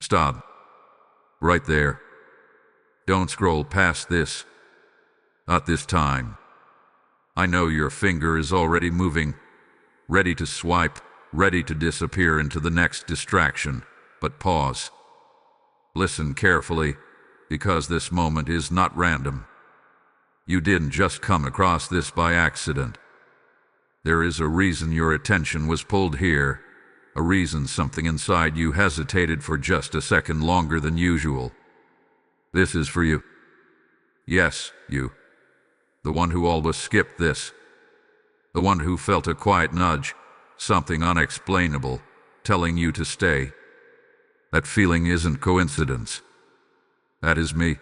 Stop. Right there. Don't scroll past this. Not this time. I know your finger is already moving, ready to swipe, ready to disappear into the next distraction, but pause. Listen carefully, because this moment is not random. You didn't just come across this by accident. There is a reason your attention was pulled here, a reason something inside you hesitated for just a second longer than usual. This is for you. Yes, you. The one who always skipped this. The one who felt a quiet nudge, something unexplainable, telling you to stay. That feeling isn't coincidence. That is me.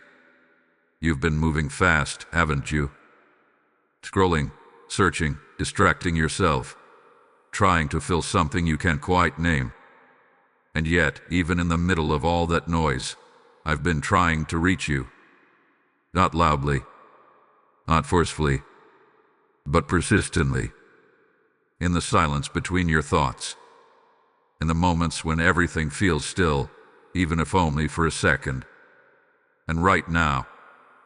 You've been moving fast, haven't you? Scrolling, searching, distracting yourself, trying to fill something you can't quite name. And yet, even in the middle of all that noise, I've been trying to reach you. Not loudly, not forcefully, but persistently. In the silence between your thoughts. In the moments when everything feels still, even if only for a second. And right now,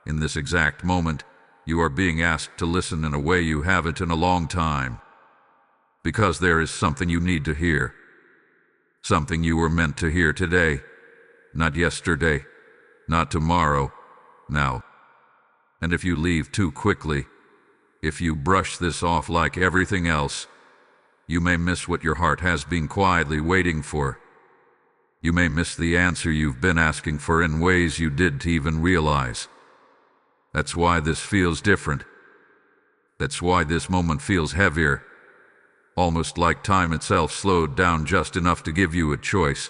in this exact moment, you are being asked to listen in a way you haven't in a long time. Because there is something you need to hear. Something you were meant to hear today. Not yesterday. Not tomorrow. Now. And if you leave too quickly, if you brush this off like everything else, you may miss what your heart has been quietly waiting for. You may miss the answer you've been asking for in ways you didn't even realize. That's why this feels different. That's why this moment feels heavier. Almost like time itself slowed down just enough to give you a choice.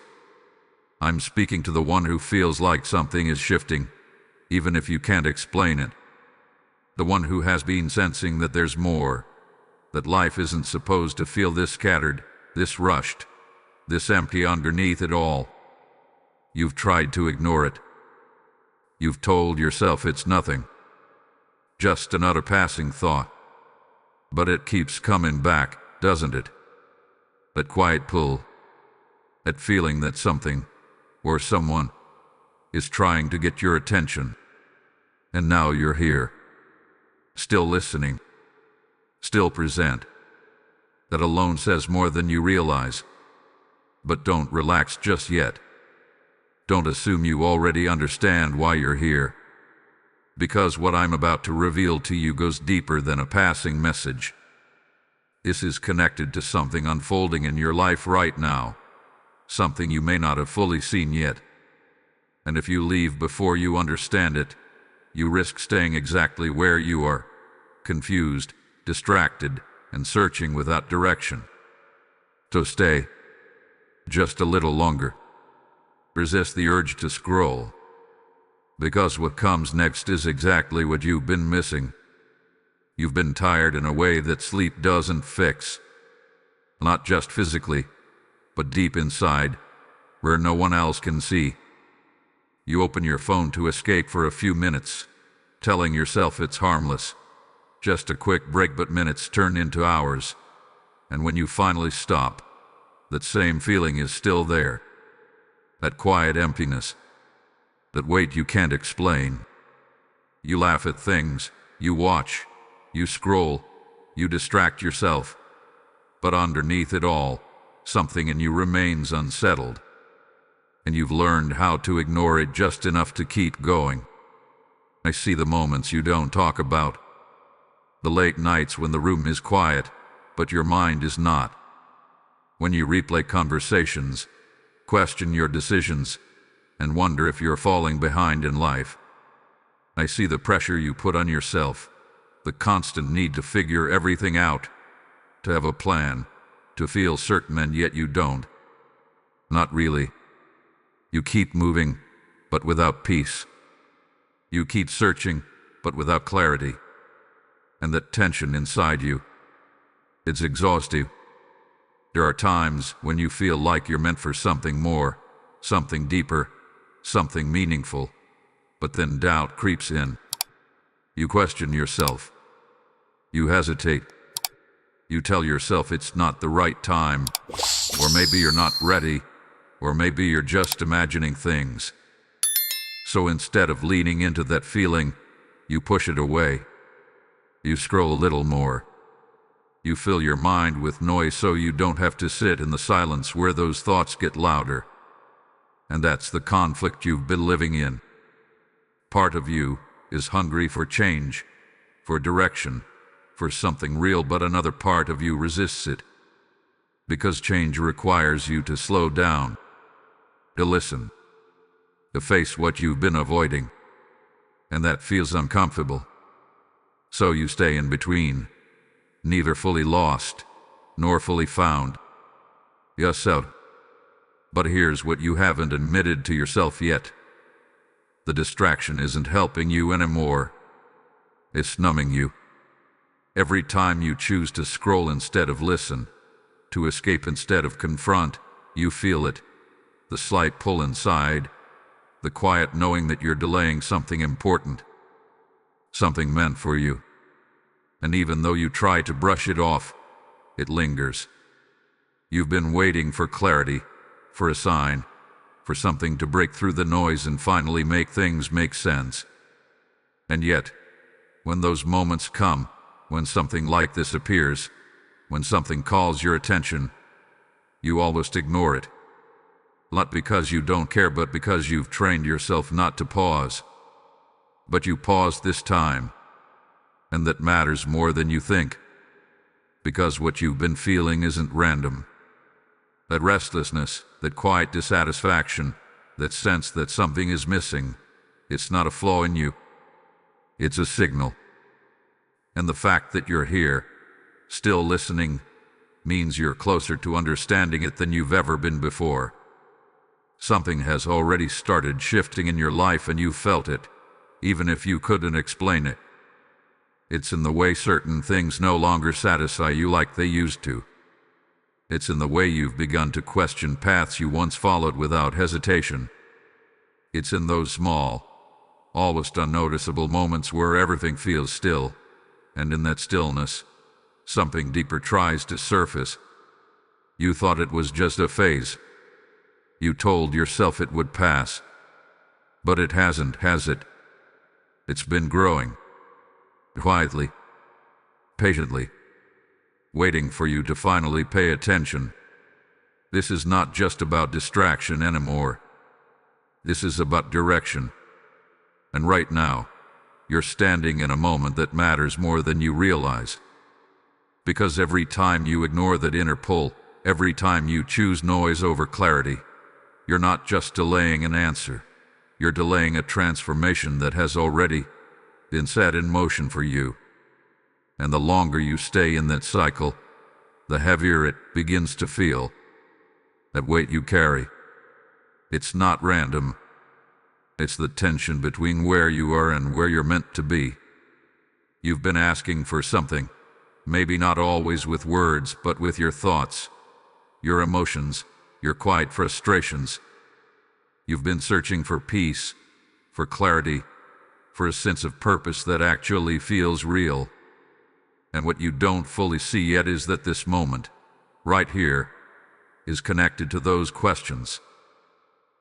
I'm speaking to the one who feels like something is shifting, even if you can't explain it. The one who has been sensing that there's more, that life isn't supposed to feel this scattered, this rushed, this empty underneath it all. You've tried to ignore it. You've told yourself it's nothing, just another passing thought. But it keeps coming back, doesn't it? That quiet pull, that feeling that something, or someone, is trying to get your attention. And now you're here, still listening, still present. That alone says more than you realize. But don't relax just yet. Don't assume you already understand why you're here. Because what I'm about to reveal to you goes deeper than a passing message. This is connected to something unfolding in your life right now. Something you may not have fully seen yet. And if you leave before you understand it, you risk staying exactly where you are, confused, distracted, and searching without direction. So stay. Just a little longer. Resist the urge to scroll. Because what comes next is exactly what you've been missing. You've been tired in a way that sleep doesn't fix. Not just physically, but deep inside, where no one else can see. You open your phone to escape for a few minutes, telling yourself it's harmless. Just a quick break, but minutes turn into hours. And when you finally stop, that same feeling is still there. That quiet emptiness. That weight you can't explain. You laugh at things, you watch, you scroll, you distract yourself. But underneath it all, something in you remains unsettled. And you've learned how to ignore it just enough to keep going. I see the moments you don't talk about. The late nights when the room is quiet, but your mind is not. When you replay conversations, question your decisions, and wonder if you're falling behind in life. I see the pressure you put on yourself, the constant need to figure everything out, to have a plan, to feel certain, and yet you don't. Not really. You keep moving, but without peace. You keep searching, but without clarity. And that tension inside you, it's exhausting. There are times when you feel like you're meant for something more, something deeper, something meaningful, but then doubt creeps in. You question yourself. You hesitate. You tell yourself it's not the right time, or maybe you're not ready, Or maybe you're just imagining things. So instead of leaning into that feeling, you push it away. You scroll a little more. You fill your mind with noise so you don't have to sit in the silence where those thoughts get louder. And that's the conflict you've been living in. Part of you is hungry for change, for direction, for something real, but another part of you resists it. Because change requires you to slow down, to listen, to face what you've been avoiding. And that feels uncomfortable. So you stay in between, neither fully lost, nor fully found. Yes, out. But here's what you haven't admitted to yourself yet. The distraction isn't helping you anymore. It's numbing you. Every time you choose to scroll instead of listen, to escape instead of confront, you feel it. The slight pull inside, the quiet knowing that you're delaying something important, something meant for you. And even though you try to brush it off, it lingers. You've been waiting for clarity, for a sign, for something to break through the noise and finally make things make sense. And yet, when those moments come, when something like this appears, when something calls your attention, you almost ignore it. Not because you don't care, but because you've trained yourself not to pause. But you pause this time, and that matters more than you think. Because what you've been feeling isn't random. That restlessness, that quiet dissatisfaction, that sense that something is missing, it's not a flaw in you. It's a signal. And the fact that you're here, still listening, means you're closer to understanding it than you've ever been before. Something has already started shifting in your life and you felt it, even if you couldn't explain it. It's in the way certain things no longer satisfy you like they used to. It's in the way you've begun to question paths you once followed without hesitation. It's in those small, almost unnoticeable moments where everything feels still, and in that stillness, something deeper tries to surface. You thought it was just a phase. You told yourself it would pass. But it hasn't, has it? It's been growing. Quietly. Patiently. Waiting for you to finally pay attention. This is not just about distraction anymore. This is about direction. And right now, you're standing in a moment that matters more than you realize. Because every time you ignore that inner pull, every time you choose noise over clarity, you're not just delaying an answer. You're delaying a transformation that has already been set in motion for you. And the longer you stay in that cycle, the heavier it begins to feel. That weight you carry. It's not random. It's the tension between where you are and where you're meant to be. You've been asking for something, maybe not always with words, but with your thoughts, your emotions, your quiet frustrations. You've been searching for peace, for clarity, for a sense of purpose that actually feels real. And what you don't fully see yet is that this moment, right here, is connected to those questions.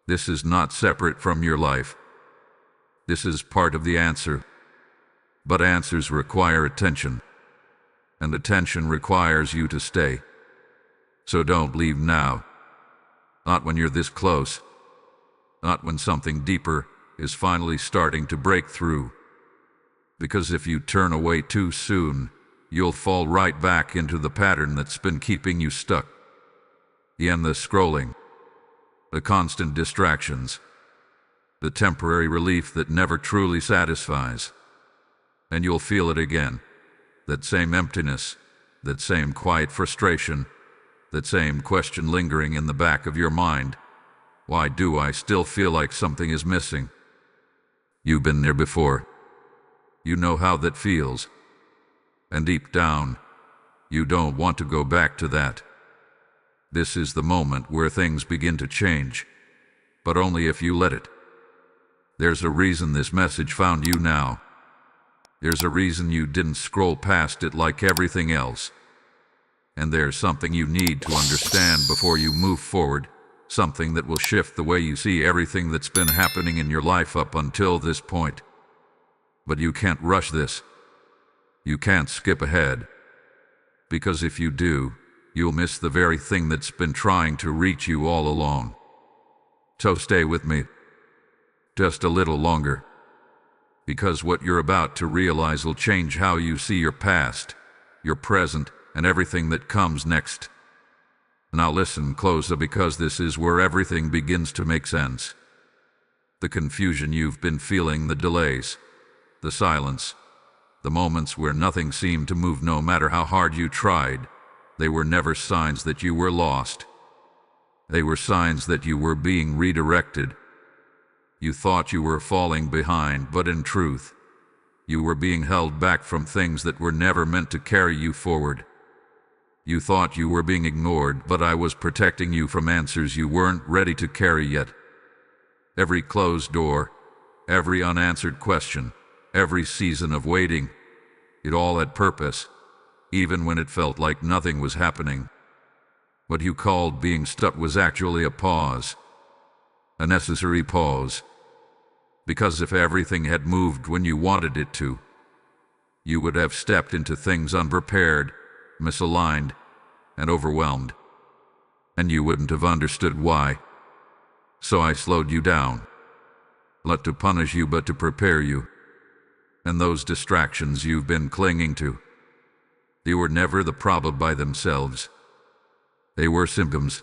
This is not separate from your life. This is part of the answer. But answers require attention. And attention requires you to stay. So don't leave now. Not when you're this close. Not when something deeper is finally starting to break through. Because if you turn away too soon, you'll fall right back into the pattern that's been keeping you stuck. The endless scrolling, the constant distractions, the temporary relief that never truly satisfies. And you'll feel it again, that same emptiness, that same quiet frustration, that same question lingering in the back of your mind. Why do I still feel like something is missing? You've been there before. You know how that feels. And deep down, you don't want to go back to that. This is the moment where things begin to change, but only if you let it. There's a reason this message found you now. There's a reason you didn't scroll past it like everything else. And there's something you need to understand before you move forward, something that will shift the way you see everything that's been happening in your life up until this point. But you can't rush this. You can't skip ahead. Because if you do, you'll miss the very thing that's been trying to reach you all along. So stay with me. Just a little longer. Because what you're about to realize will change how you see your past, your present, and everything that comes next. Now listen closer, because this is where everything begins to make sense. The confusion you've been feeling, the delays, the silence, the moments where nothing seemed to move no matter how hard you tried, they were never signs that you were lost. They were signs that you were being redirected. You thought you were falling behind, but in truth, you were being held back from things that were never meant to carry you forward. You thought you were being ignored, but I was protecting you from answers you weren't ready to carry yet. Every closed door, every unanswered question, every season of waiting, it all had purpose, even when it felt like nothing was happening. What you called being stuck was actually a pause, a necessary pause. Because if everything had moved when you wanted it to, you would have stepped into things unprepared, misaligned, and overwhelmed. And you wouldn't have understood why. So I slowed you down. Not to punish you, but to prepare you. And those distractions you've been clinging to, they were never the problem by themselves. They were symptoms.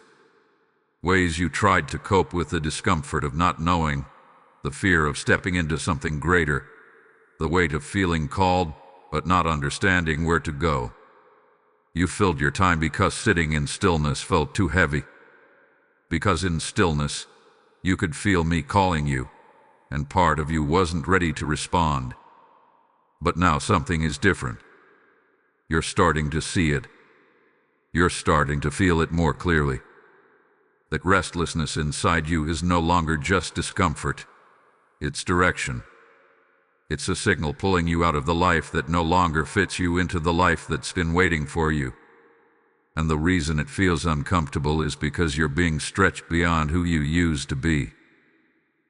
Ways you tried to cope with the discomfort of not knowing, the fear of stepping into something greater, the weight of feeling called but not understanding where to go. You filled your time because sitting in stillness felt too heavy. Because in stillness, you could feel me calling you, and part of you wasn't ready to respond. But now something is different. You're starting to see it. You're starting to feel it more clearly. That restlessness inside you is no longer just discomfort. It's direction. It's a signal pulling you out of the life that no longer fits you into the life that's been waiting for you. And the reason it feels uncomfortable is because you're being stretched beyond who you used to be.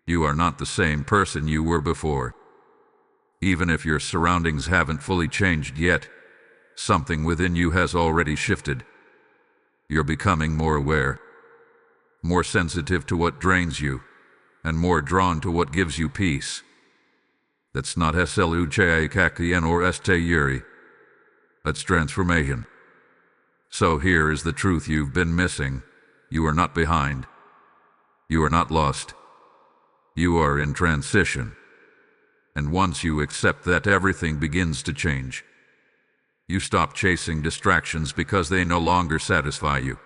You are not the same person you were before. Even if your surroundings haven't fully changed yet, something within you has already shifted. You're becoming more aware, more sensitive to what drains you, and more drawn to what gives you peace. That's not SLUJAKAKIN or STYURI. That's transformation. So here is the truth you've been missing. You are not behind. You are not lost. You are in transition. And once you accept that, everything begins to change. You stop chasing distractions because they no longer satisfy you.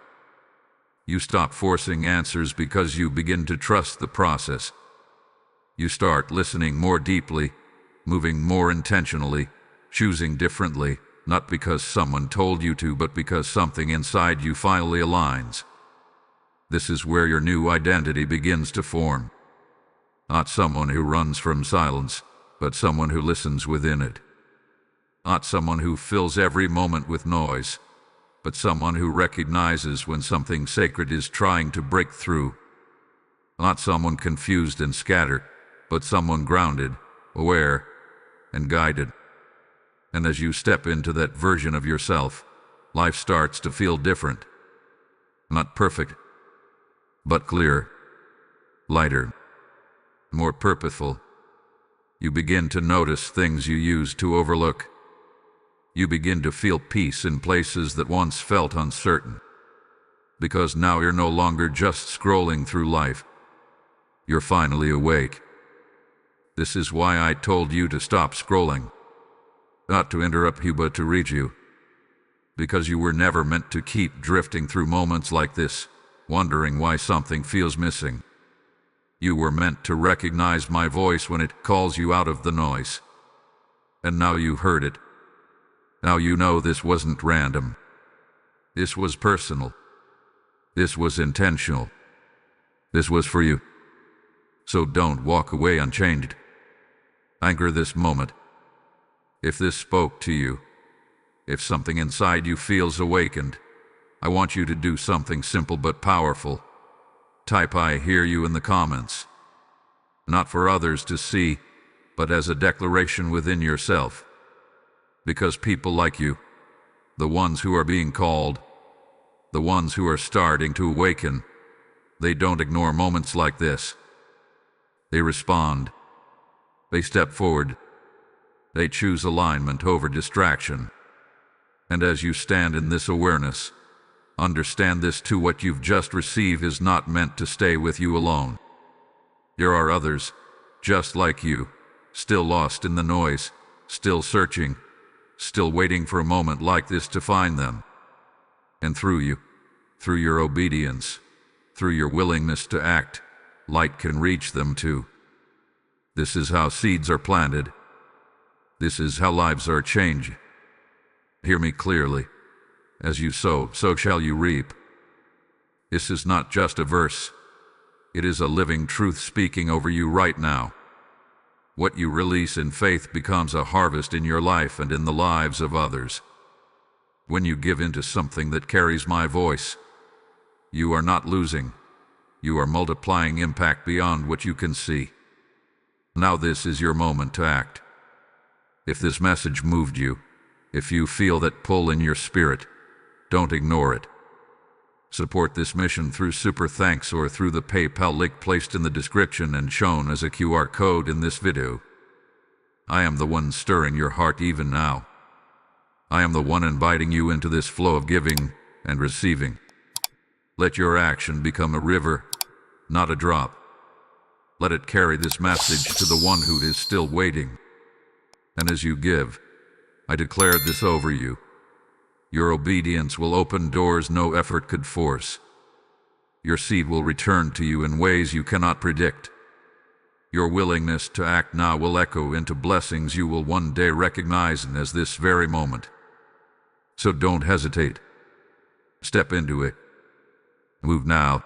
You stop forcing answers because you begin to trust the process. You start listening more deeply, moving more intentionally, choosing differently, not because someone told you to, but because something inside you finally aligns. This is where your new identity begins to form. Not someone who runs from silence, but someone who listens within it. Not someone who fills every moment with noise, but someone who recognizes when something sacred is trying to break through. Not someone confused and scattered, but someone grounded, aware, and guided. And as you step into that version of yourself, life starts to feel different. Not perfect, but clearer, lighter, more purposeful. You begin to notice things you used to overlook. You begin to feel peace in places that once felt uncertain. Because now you're no longer just scrolling through life. You're finally awake. This is why I told you to stop scrolling. Not to interrupt you, but to reach you. Because you were never meant to keep drifting through moments like this, wondering why something feels missing. You were meant to recognize my voice when it calls you out of the noise. And now you've heard it. Now you know this wasn't random. This was personal. This was intentional. This was for you. So don't walk away unchanged. Anchor this moment. If this spoke to you, if something inside you feels awakened, I want you to do something simple but powerful. Type "I hear you" in the comments. Not for others to see, but as a declaration within yourself. Because people like you, the ones who are being called, the ones who are starting to awaken, they don't ignore moments like this. They respond. They step forward. They choose alignment over distraction. And as you stand in this awareness, understand this too: what you've just received is not meant to stay with you alone. There are others, just like you, still lost in the noise, still searching, still waiting for a moment like this to find them. And through you, through your obedience, through your willingness to act, light can reach them too. This is how seeds are planted. This is how lives are changed. Hear me clearly. As you sow, so shall you reap. This is not just a verse. It is a living truth speaking over you right now. What you release in faith becomes a harvest in your life and in the lives of others. When you give into something that carries my voice, you are not losing. You are multiplying impact beyond what you can see. Now this is your moment to act. If this message moved you, if you feel that pull in your spirit, don't ignore it. Support this mission through Super Thanks or through the PayPal link placed in the description and shown as a QR code in this video. I am the one stirring your heart even now. I am the one inviting you into this flow of giving and receiving. Let your action become a river, not a drop. Let it carry this message to the one who is still waiting. And as you give, I declare this over you. Your obedience will open doors no effort could force. Your seed will return to you in ways you cannot predict. Your willingness to act now will echo into blessings you will one day recognize in as this very moment. So don't hesitate. Step into it. Move now.